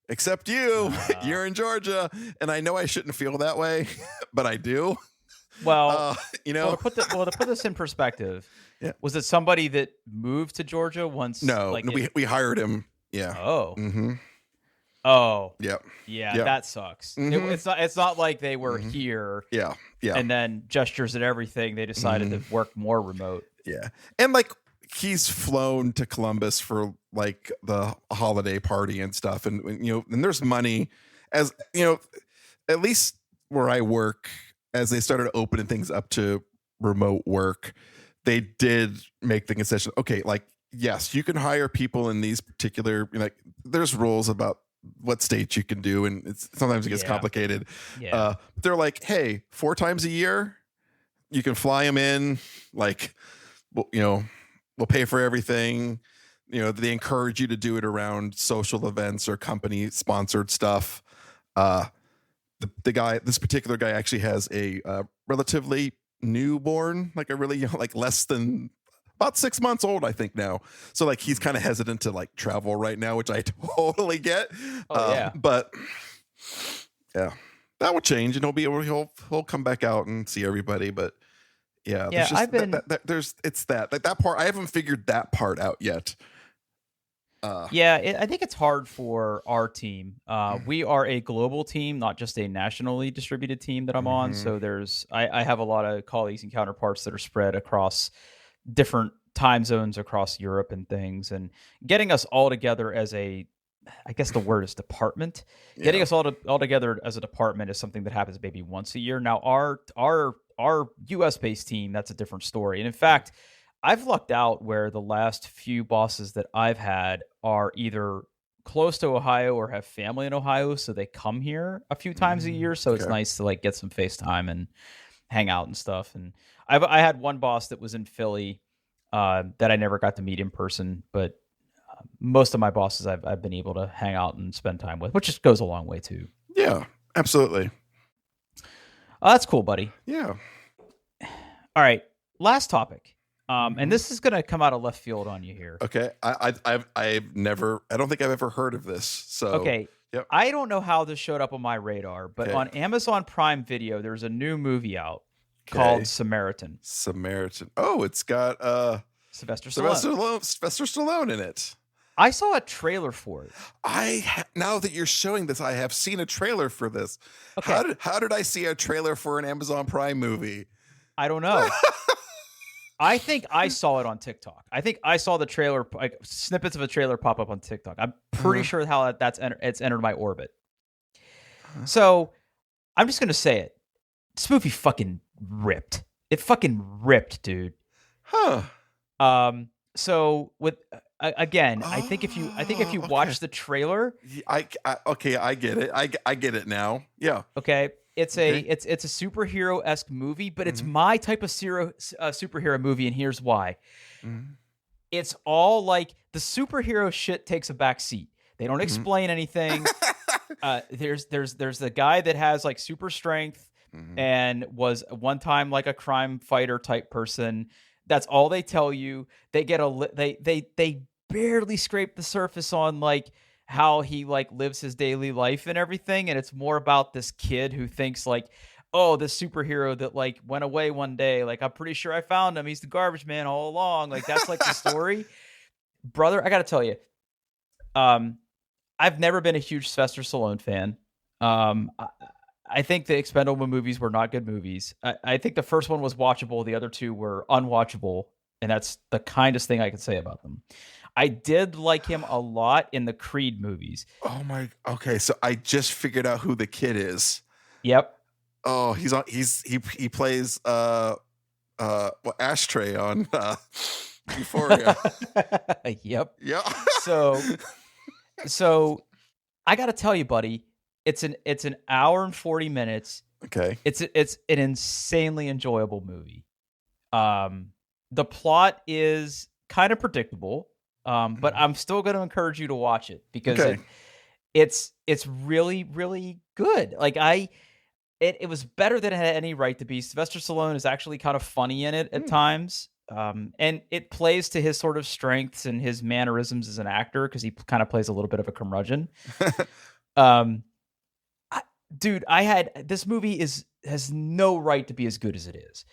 Except you, Uh, you're in Georgia, and I know I shouldn't feel that way, but I do. well Uh, you know, to put this in perspective, yeah. was it somebody that moved to Georgia once, No, like, no, it we hired him. Yeah. Oh. Mhm. Oh. Yep. Yeah, Yep. that sucks. Mhm. It's not like they were Mhm. here Yeah. Yeah. and then gestures and everything, they decided to Mhm. work more remote. Yeah. And like he's flown to Columbus for like the holiday party and stuff. And there's money as at least where I work, as they started opening things up to remote work, they did make the concession. Okay, like, yes, you can hire people in these particular, like, there's rules about what states you can do, and sometimes it gets Yeah. complicated. Yeah. They're like, hey, 4 times a year, you can fly them in, like we'll pay for everything. They encourage you to do it around social events or company sponsored stuff. Uh, this particular guy actually has a relatively newborn, like a really young, like less than about 6 months old, I think now. So like he's kind of hesitant to like travel right now, which I totally get. Oh yeah. But yeah, that will change, and he'll come back out and see everybody. But yeah, there's Yeah, just I've been it's that part. I haven't figured that part out yet. Yeah, I think it's hard for our team. We are a global team, not just a nationally distributed team that I'm on. Mhm. So I have a lot of colleagues and counterparts that are spread across different time zones across Europe and things. And getting us all together as I guess the word is department. Getting Yeah. us all together as a department is something that happens maybe once a year. Now, our US based team, that's a different story. And in fact, I've lucked out where the last few bosses that I've had are either close to Ohio or have family in Ohio, so they come here a few times a year. So it's Okay. nice to like get some FaceTime and hang out and stuff. And I had one boss that was in Philly that I never got to meet in person, but most of my bosses I've been able to hang out and spend time with, which just goes a long way too. Yeah, absolutely. Oh, that's cool, buddy. Yeah. All right, last topic. And Mhm. this is gonna come out of left field on you here. Okay. I don't think I've ever heard of this. So Okay, yep. I don't know how this showed up on my radar, but Okay. on Amazon Prime Video, there's a new movie out Okay. called Samaritan. Samaritan. Oh, it's got Sylvester Stallone. Sylvester Stallone in it. I saw a trailer for it. Now that you're showing this, I have seen a trailer for this. Okay, How did I see a trailer for an Amazon Prime movie? I don't know. I think I saw it on TikTok. I think I saw the trailer, like snippets of a trailer pop up on TikTok. I'm pretty Uh-huh. sure how it's entered my orbit. So I'm just gonna say it. This movie fucking ripped. It fucking ripped, dude. Huh. So with again, I think if you Okay. watch the trailer, Okay, I get it. I get it now. Yeah. okay, it's Okay. a superhero esque movie, but it's Mhm. my type of superhero movie, and here's why. Mhm. It's all like the superhero shit takes a back seat. They don't Mhm. explain anything. There's the guy that has like super strength Mhm. and was one time like a crime fighter type person. That's all they tell you. They get they barely scrape the surface on like how he like lives his daily life and everything, and it's more about this kid who thinks like, oh, this superhero that like went away one day, like I'm pretty sure I found him, he's the garbage man all along, like that's like the story. Brother, I gotta tell you, um I've never been a huge Sylvester Stallone fan. um I, I think the Expendable movies were not good movies. I think the first one was watchable, the other two were unwatchable, and that's the kindest thing I can say about them. I did like him a lot in the Creed movies. Oh my. Okay, so I just figured out who the kid is. Yep. Oh, he plays Ashtray on Euphoria. Yep. Yeah. So so I got to tell you, buddy, it's an hour and 40 minutes. Okay. It's an insanely enjoyable movie. The plot is kind of predictable, but I'm still going to encourage you to watch it because Okay. it's really really good. Like it was better than it had any right to be. Sylvester Stallone is actually kind of funny in it at Hmm. times. And it plays to his sort of strengths and his mannerisms as an actor because he kind of plays a little bit of a curmudgeon. Um, dude, this movie has no right to be as good as it is.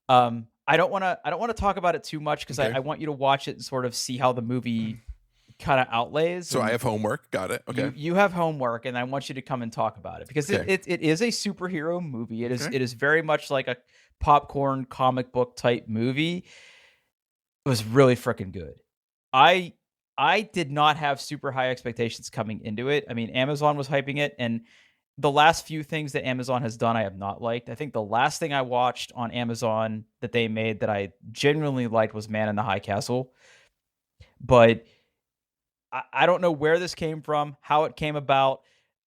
I don't want to talk about it too much because Okay. I want you to watch it and sort of see how the movie kind of outlays. So and I have homework. Got it. Okay. you have homework, and I want you to come and talk about it because Okay. it is a superhero movie. Okay. It is very much like a popcorn comic book type movie. It was really freaking good. I I did not have super high expectations coming into it. I mean, Amazon was hyping it, and the last few things that Amazon has done, I have not liked. I think the last thing I watched on Amazon that they made that I genuinely liked was Man in the High Castle. But I don't know where this came from, how it came about.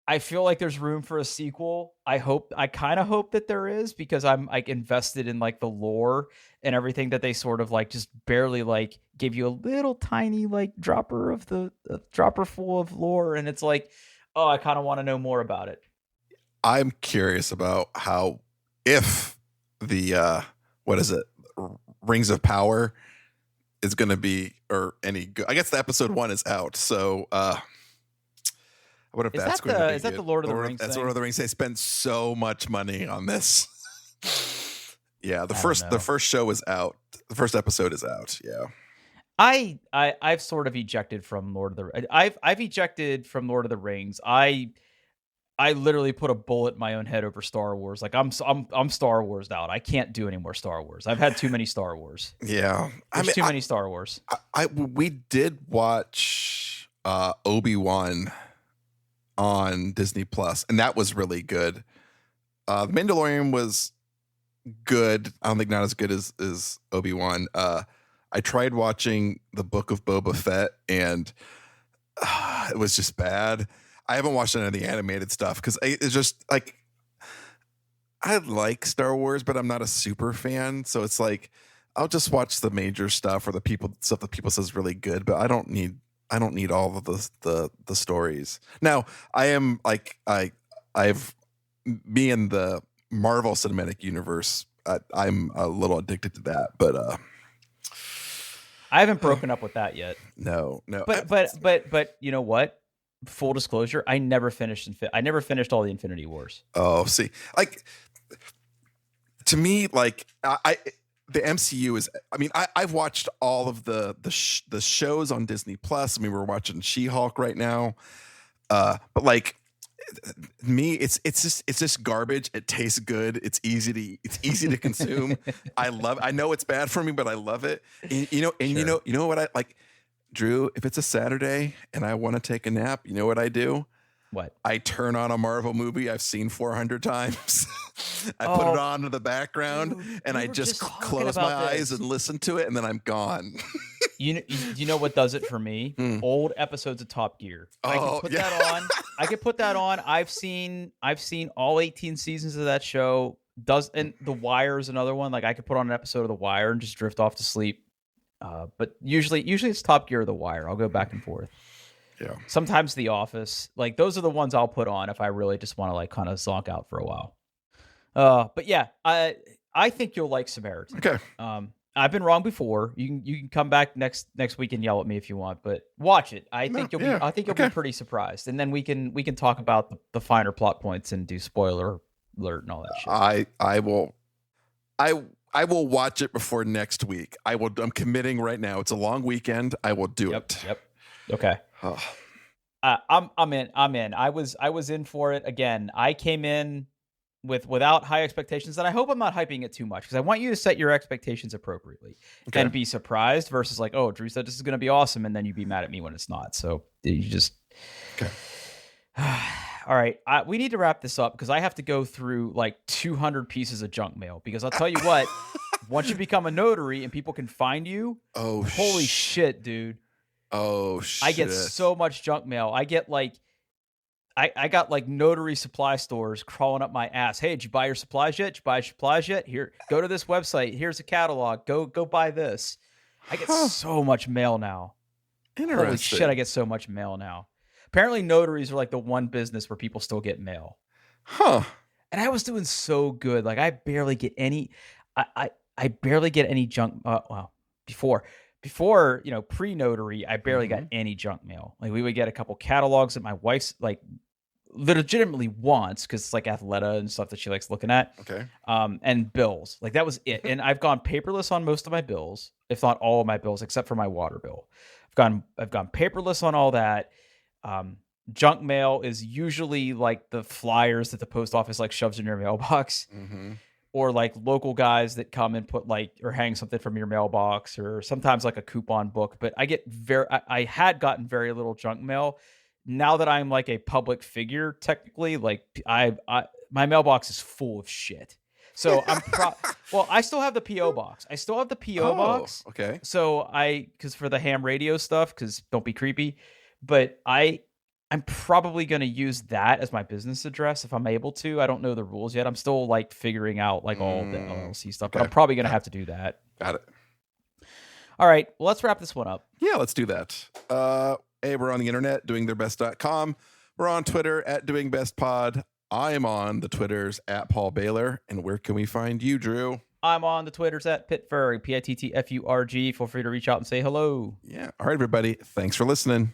I feel like there's room for a sequel. I kind of hope that there is because I'm like invested in like the lore and everything that they sort of like just barely like give you a little tiny like dropper of the dropper full of lore, and it's like, oh, I kind of want to know more about it. I'm curious about how, if the what is it, Rings of Power is going to be, or any good. I guess the episode 1 is out, so what if Is that's that going to be is that good? the Lord of the Rings That's thing? Lord of the Rings. They spend so much money on this. Yeah, the first show is out. The first episode is out. Yeah. I've sort of ejected from Lord of the I've ejected from Lord of the Rings. I literally put a bullet in my own head over Star Wars. Like I'm Star Wars out. I can't do any more Star Wars. I've had too many Star Wars. Yeah. There's too many Star Wars. We did watch Obi-Wan on Disney Plus, and that was really good. The Mandalorian was good. I don't think not as good as Obi-Wan. I tried watching the Book of Boba Fett, and it was just bad. I haven't watched any of the animated stuff because it's just like, I like Star Wars, but I'm not a super fan. So it's like, I'll just watch the major stuff or the stuff that people says really good, but I don't need all of the stories. Now I am like, me and the Marvel Cinematic Universe, I'm a little addicted to that, but I haven't broken up with that yet. No. But you know what? Full disclosure, I never finished all the Infinity Wars. Oh, see, like, to me, like, the MCU is. I mean, I've watched all of the shows on Disney Plus. I mean, we're watching She-Hulk right now, but like, me, it's just garbage. It tastes good. It's easy to consume. I know it's bad for me, but I love it. And, Sure. you know what I like, Drew? If it's a Saturday and I want to take a nap, you know what I do? What? I turn on a Marvel movie I've seen 400 times. I put it on in the background, dude, and I just close my eyes and listen to it, and then I'm gone. You know what does it for me? Old episodes of Top Gear. I can put that on. I can put that on. I've seen all 18 seasons of that show. And The Wire is another one. Like, I could put on an episode of The Wire and just drift off to sleep. But usually it's Top Gear or The Wire. I'll go back and forth. Yeah. Sometimes The Office. Like, those are the ones I'll put on if I really just want to like kind of zonk out for a while. But yeah, I think you'll like Samaritan. Okay. I've been wrong before. You can come back next week and yell at me if you want, but watch it. I think you'll be pretty surprised, and then we can talk about the finer plot points and do spoiler alert and all that shit. I will watch it before next week. I'm committing right now. It's a long weekend. I will do it. Yep. Okay. I'm in. I was in for it. Again, I came in without high expectations, and I hope I'm not hyping it too much, because I want you to set your expectations appropriately and be surprised versus like, oh, Drew said this is going to be awesome, and then you be mad at me when it's not. So you just okay. All right, we need to wrap this up because I have to go through like 200 pieces of junk mail, because I'll tell you what, once you become a notary and people can find you, holy shit, dude. Oh shit. I get so much junk mail. I get like, I got like notary supply stores crawling up my ass. Hey, did you buy your supplies yet? Did you buy your supplies yet? Here, go to this website. Here's a catalog. Go buy this. I get so much mail now. Interesting. Holy shit, I get so much mail now. Apparently notaries are like the one business where people still get mail. Huh. And I was doing so good. Like, I barely get any, I barely get any junk. Well, before, pre-notary, I barely got any junk mail. Like, we would get a couple catalogs that my wife's like legitimately wants, because it's like Athleta and stuff that she likes looking at. Okay. And bills. Like, that was it. And I've gone paperless on most of my bills, if not all of my bills, except for my water bill. I've gone paperless on all that. Junk mail is usually like the flyers that the post office like shoves in your mailbox, or like local guys that come and put like, or hang something from your mailbox, or sometimes like a coupon book. But I had gotten very little junk mail. Now that I'm like a public figure, technically, like my mailbox is full of shit. So well, I still have the PO box. Box. Okay. So because for the ham radio stuff, because don't be creepy, but I I'm probably going to use that as my business address if I'm able to. I don't know the rules yet. I'm still like figuring out like all the LLC stuff, but Okay. I'm probably going to have to do that. Got it. All right. Well, let's wrap this one up. Yeah, let's do that. Hey, we're on the internet, doingbest.com. We're on Twitter at doingbestpod. I am on the Twitters at Paul Baylor. And where can we find you, Drew? I'm on the Twitters at Pittfurg, Pittfurg. Feel free to reach out and say hello. Yeah. All right, everybody. Thanks for listening.